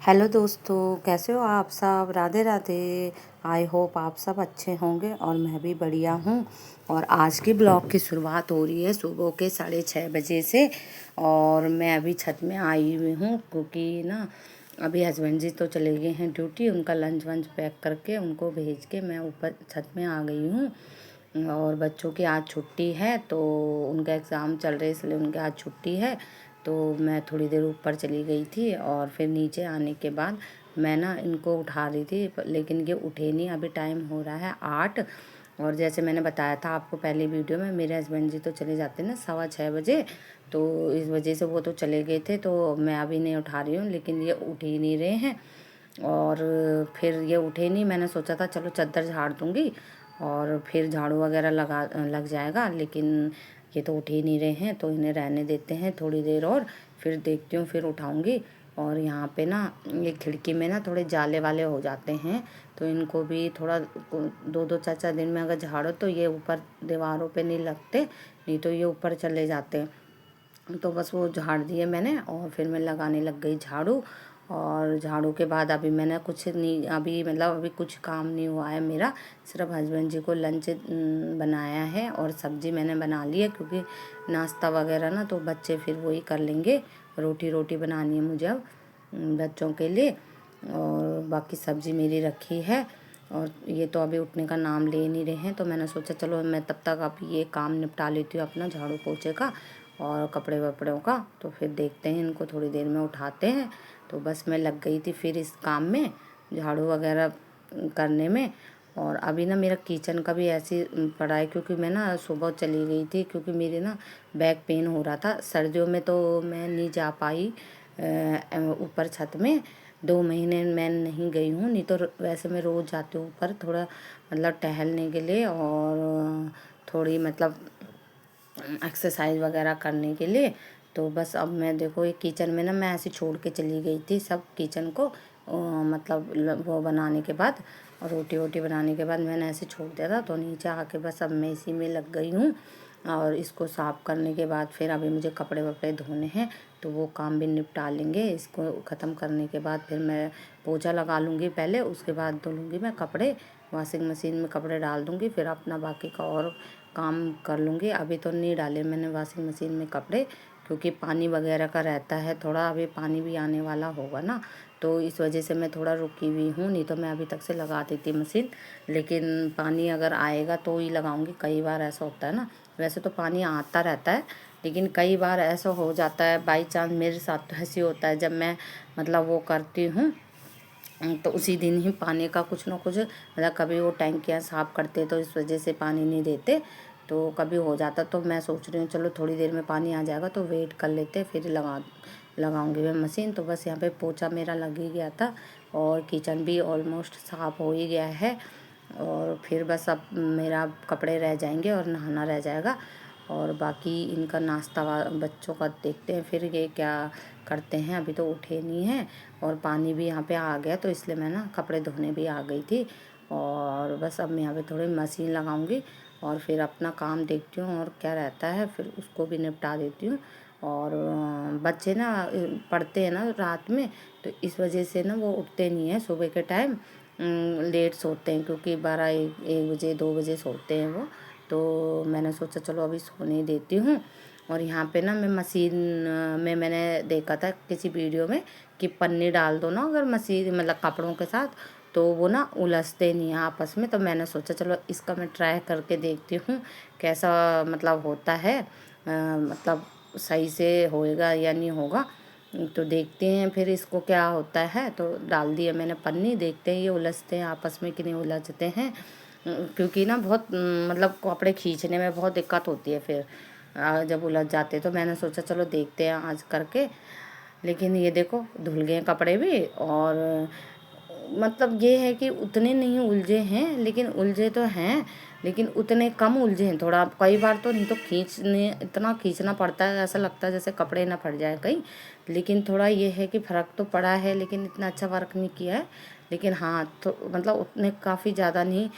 Hello दोस्तों, कैसे हो आप सब। राधे राधे। आई होप आप सब अच्छे होंगे और मैं भी बढ़िया हूँ। और आज की ब्लॉग की शुरुआत हो रही है सुबह के 6:30 बजे से। और मैं अभी छत में आई हुई हूँ क्योंकि ना अभी हस्बैंड जी तो चले गए हैं ड्यूटी। उनका लंच वंच पैक करके उनको भेज के मैं ऊपर छत में आ गई हूँ। और बच्चों की आज छुट्टी है तो उनका एग्ज़ाम चल रहे इसलिए उनकी आज छुट्टी है। तो मैं थोड़ी देर ऊपर चली गई थी और फिर नीचे आने के बाद मैं ना इनको उठा रही थी लेकिन ये उठे नहीं। अभी टाइम हो रहा है 8। और जैसे मैंने बताया था आपको पहले वीडियो में, मेरे हस्बैंड जी तो चले जाते हैं ना 6:15 बजे। तो इस वजह से वो तो चले गए थे तो मैं अभी नहीं उठा रही हूँ, लेकिन ये उठ ही नहीं रहे हैं। और फिर ये उठे नहीं, मैंने सोचा था चलो चद्दर झाड़ दूँगी और फिर झाड़ू वगैरह लग जाएगा, लेकिन ये तो उठ ही नहीं रहे हैं तो इन्हें रहने देते हैं थोड़ी देर और फिर देखती हूँ, फिर उठाऊँगी। और यहाँ पे ना ये खिड़की में ना थोड़े जाले वाले हो जाते हैं तो इनको भी थोड़ा 2-2 4-4 दिन में अगर झाड़ो तो ये ऊपर दीवारों पे नहीं लगते, नहीं तो ये ऊपर चले जाते हैं। तो बस वो झाड़ दिए मैंने और फिर मैं लगाने लग गई झाड़ू। और झाड़ू के बाद अभी मैंने कुछ नहीं, अभी मतलब अभी कुछ काम नहीं हुआ है मेरा। सिर्फ हस्बैंड जी को लंच बनाया है और सब्ज़ी मैंने बना ली है क्योंकि नाश्ता वगैरह ना तो बच्चे फिर वही कर लेंगे। रोटी बनानी है मुझे अब बच्चों के लिए। और बाकी सब्ज़ी मेरी रखी है। और ये तो अभी उठने का नाम ले नहीं रहे हैं तो मैंने सोचा चलो मैं तब तक अब ये काम निपटा लेती हूँ अपना झाड़ू पोछे का और कपड़े वपड़ों का। तो फिर देखते हैं इनको थोड़ी देर में उठाते हैं। तो बस मैं लग गई थी फिर इस काम में, झाड़ू वगैरह करने में। और अभी ना मेरा किचन का भी ऐसे पड़ा है क्योंकि मैं ना सुबह चली गई थी क्योंकि मेरे ना बैक पेन हो रहा था। सर्दियों में तो मैं नहीं जा पाई ऊपर छत में। 2 महीने मैं नहीं गई हूँ, नहीं तो वैसे मैं रोज़ जाती हूँ ऊपर थोड़ा मतलब टहलने के लिए और थोड़ी मतलब एक्सरसाइज वगैरह करने के लिए। तो बस अब मैं देखो ये किचन में ना मैं ऐसे छोड़ के चली गई थी सब किचन को मतलब वो बनाने के बाद और रोटी वोटी बनाने के बाद मैंने ऐसे छोड़ दिया था। तो नीचे आके बस अब मैं इसी में लग गई हूँ। और इसको साफ़ करने के बाद फिर अभी मुझे कपड़े वपड़े धोने हैं तो वो काम भी निपटा लेंगे। इसको ख़त्म करने के बाद फिर मैं पोछा लगा लूँगी पहले, उसके बाद धो लूँगी मैं कपड़े। वॉशिंग मशीन में कपड़े डाल दूँगी फिर अपना बाकी का और काम कर लूँगी। अभी तो नहीं डाले मैंने वॉशिंग मशीन में कपड़े क्योंकि पानी वगैरह का रहता है थोड़ा, अभी पानी भी आने वाला होगा ना तो इस वजह से मैं थोड़ा रुकी हुई हूँ। नहीं तो मैं अभी तक से लगा देती मशीन, लेकिन पानी अगर आएगा तो ही लगाऊंगी। कई बार ऐसा होता है ना, वैसे तो पानी आता रहता है लेकिन कई बार ऐसा हो जाता है बाई चांस, मेरे साथ तो ऐसे होता है जब मैं मतलब वो करती हूँ तो उसी दिन ही पानी का कुछ ना कुछ मतलब कभी वो टैंकियाँ साफ़ करते तो इस वजह से पानी नहीं देते तो कभी हो जाता। तो मैं सोच रही हूँ चलो थोड़ी देर में पानी आ जाएगा तो वेट कर लेते फिर लगाऊंगी मैं मशीन। तो बस यहाँ पे पोछा मेरा लग ही गया था और किचन भी ऑलमोस्ट साफ़ हो ही गया है। और फिर बस अब मेरा कपड़े रह जाएंगे और नहाना रह जाएगा। और बाकी इनका नाश्ता बच्चों का देखते हैं फिर ये क्या करते हैं। अभी तो उठे नहीं हैं और पानी भी यहाँ पे आ गया तो इसलिए मैं ना कपड़े धोने भी आ गई थी। और बस अब मैं यहाँ पे थोड़ी मशीन लगाऊंगी और फिर अपना काम देखती हूँ और क्या रहता है फिर उसको भी निपटा देती हूँ। और बच्चे ना पढ़ते हैं ना रात में तो इस वजह से ना वो उठते नहीं हैं सुबह के टाइम, लेट सोते हैं क्योंकि 12-1 बजे 2 बजे सोते हैं वो। तो मैंने सोचा चलो अभी सोने देती हूँ। और यहाँ पे ना मैं मशीन में मैंने देखा था किसी वीडियो में कि पन्नी डाल दो ना अगर मशीन मतलब कपड़ों के साथ तो वो ना उलझते नहीं हैं आपस में। तो मैंने सोचा चलो इसका मैं ट्राई करके देखती हूँ कैसा मतलब होता है, मतलब सही से होएगा या नहीं होगा। तो देखते हैं फिर इसको क्या होता है। तो डाल दिया मैंने पन्नी, देखते हैं ये उलझते हैं आपस में कि नहीं उलझते हैं। क्योंकि ना बहुत मतलब कपड़े खींचने में बहुत दिक्कत होती है फिर जब उलझ जाते। तो मैंने सोचा चलो देखते हैं आज करके। लेकिन ये देखो धुल गए कपड़े भी और मतलब ये है कि उतने नहीं उलझे हैं, लेकिन उलझे तो हैं लेकिन उतने कम उलझे हैं थोड़ा। कई बार तो नहीं तो खींचने इतना खींचना पड़ता है ऐसा लगता है जैसे कपड़े ना फट जाए कहीं। लेकिन थोड़ा ये है कि फ़र्क तो पड़ा है लेकिन इतना अच्छा वर्क नहीं किया है। लेकिन हाँ तो मतलब उतने काफ़ी ज़्यादा नहीं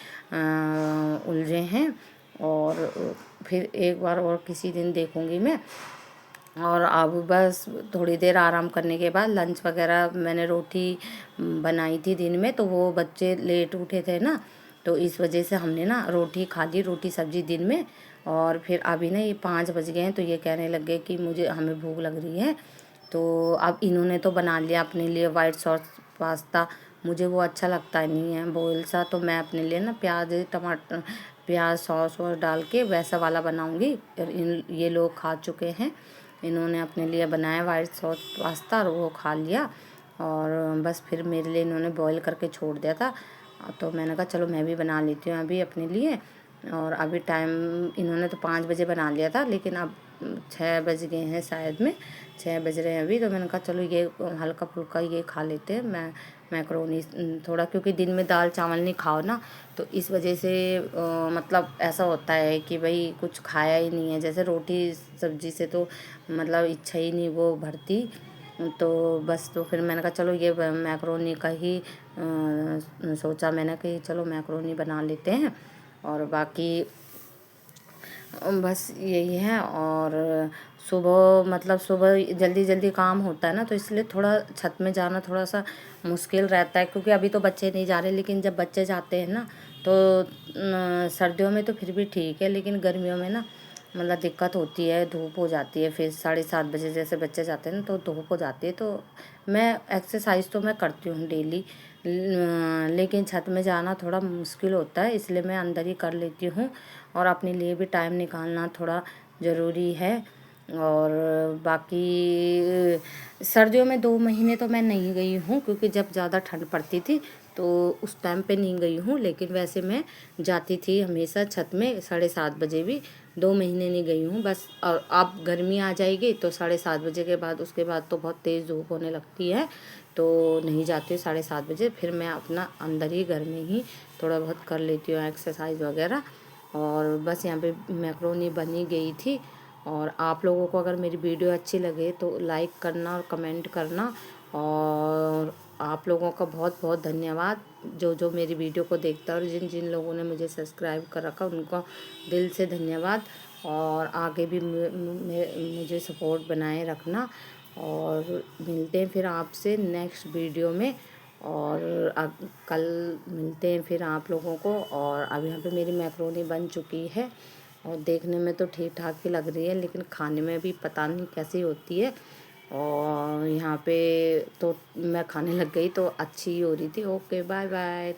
उलझे हैं। और फिर एक बार और किसी दिन देखूंगी मैं और अब बस थोड़ी देर आराम करने के बाद लंच वगैरह, मैंने रोटी बनाई थी दिन में, तो वो बच्चे लेट उठे थे ना, तो इस वजह से हमने ना रोटी खा ली, रोटी सब्जी दिन में। और फिर अभी ना ये 5 बज गए हैं, तो ये कहने लग गए कि मुझे हमें भूख लग रही है। तो अब इन्होंने तो बना लिया अपने लिए वाइट सॉस पास्ता, मुझे वो अच्छा लगता नहीं है बॉयल सा, तो मैं अपने लिए ना प्याज टमाटर प्याज सॉस वॉस डाल के वैसा वाला बनाऊंगी। ये लोग खा चुके हैं, इन्होंने अपने लिए बनाया वाइट सॉस पास्ता और वो खा लिया। और बस फिर मेरे लिए इन्होंने बॉईल करके छोड़ दिया था, तो मैंने कहा चलो मैं भी बना लेती हूँ अभी अपने लिए। और अभी टाइम, इन्होंने तो 5 बजे बना लिया था, लेकिन अब 6 बज गए हैं शायद में, 6 बज रहे हैं अभी, तो मैंने कहा चलो ये हल्का फुल्का ये खा लेते हैं। मैं मैक्रोनी थोड़ा, क्योंकि दिन में दाल चावल नहीं खाओ ना, तो इस वजह से मतलब ऐसा होता है कि भाई कुछ खाया ही नहीं है, जैसे रोटी सब्जी से तो मतलब इच्छा ही नहीं वो भरती। तो बस, तो फिर मैंने कहा चलो ये मैक्रोनी का ही सोचा मैंने कि चलो मैक्रोनी बना लेते हैं। और बाकी बस यही है। और सुबह मतलब सुबह जल्दी जल्दी काम होता है ना, तो इसलिए थोड़ा छत में जाना थोड़ा सा मुश्किल रहता है, क्योंकि अभी तो बच्चे नहीं जा रहे, लेकिन जब बच्चे जाते हैं ना तो सर्दियों में तो फिर भी ठीक है, लेकिन गर्मियों में ना मतलब दिक्कत होती है, धूप हो जाती है, फिर 7:30 बजे जैसे बच्चे जाते हैं ना तो धूप हो जाती है। तो मैं एक्सरसाइज तो मैं करती हूँ डेली, लेकिन छत में जाना थोड़ा मुश्किल होता है, इसलिए मैं अंदर ही कर लेती हूँ। और अपने लिए भी टाइम निकालना थोड़ा ज़रूरी है। और बाकी सर्दियों में 2 महीने तो मैं नहीं गई हूँ, क्योंकि जब ज़्यादा ठंड पड़ती थी तो उस टाइम पे नहीं गई हूँ, लेकिन वैसे मैं जाती थी हमेशा छत में 7:30 बजे भी। 2 महीने नहीं गई हूँ बस। और अब गर्मी आ जाएगी तो 7:30 बजे के बाद, उसके बाद तो बहुत तेज़ धूप होने लगती है, तो नहीं जाती हूँ 7:30 बजे। फिर मैं अपना अंदर ही घर में ही थोड़ा बहुत कर लेती हूँ एक्सरसाइज वगैरह। और बस यहाँ पे मैक्रोनी बनी गई थी। और आप लोगों को अगर मेरी वीडियो अच्छी लगे तो लाइक करना और कमेंट करना। और आप लोगों का बहुत बहुत धन्यवाद, जो जो मेरी वीडियो को देखता है, और जिन जिन लोगों ने मुझे सब्सक्राइब कर रखा उनको दिल से धन्यवाद। और आगे भी मुझे सपोर्ट बनाए रखना। और मिलते हैं फिर आपसे नेक्स्ट वीडियो में। और कल मिलते हैं फिर आप लोगों को। और अब यहाँ पे मेरी मैक्रोनी बन चुकी है, और देखने में तो ठीक ठाक ही लग रही है, लेकिन खाने में भी पता नहीं कैसी होती है। और यहाँ पे तो मैं खाने लग गई तो अच्छी ही हो रही थी। Okay, bye bye.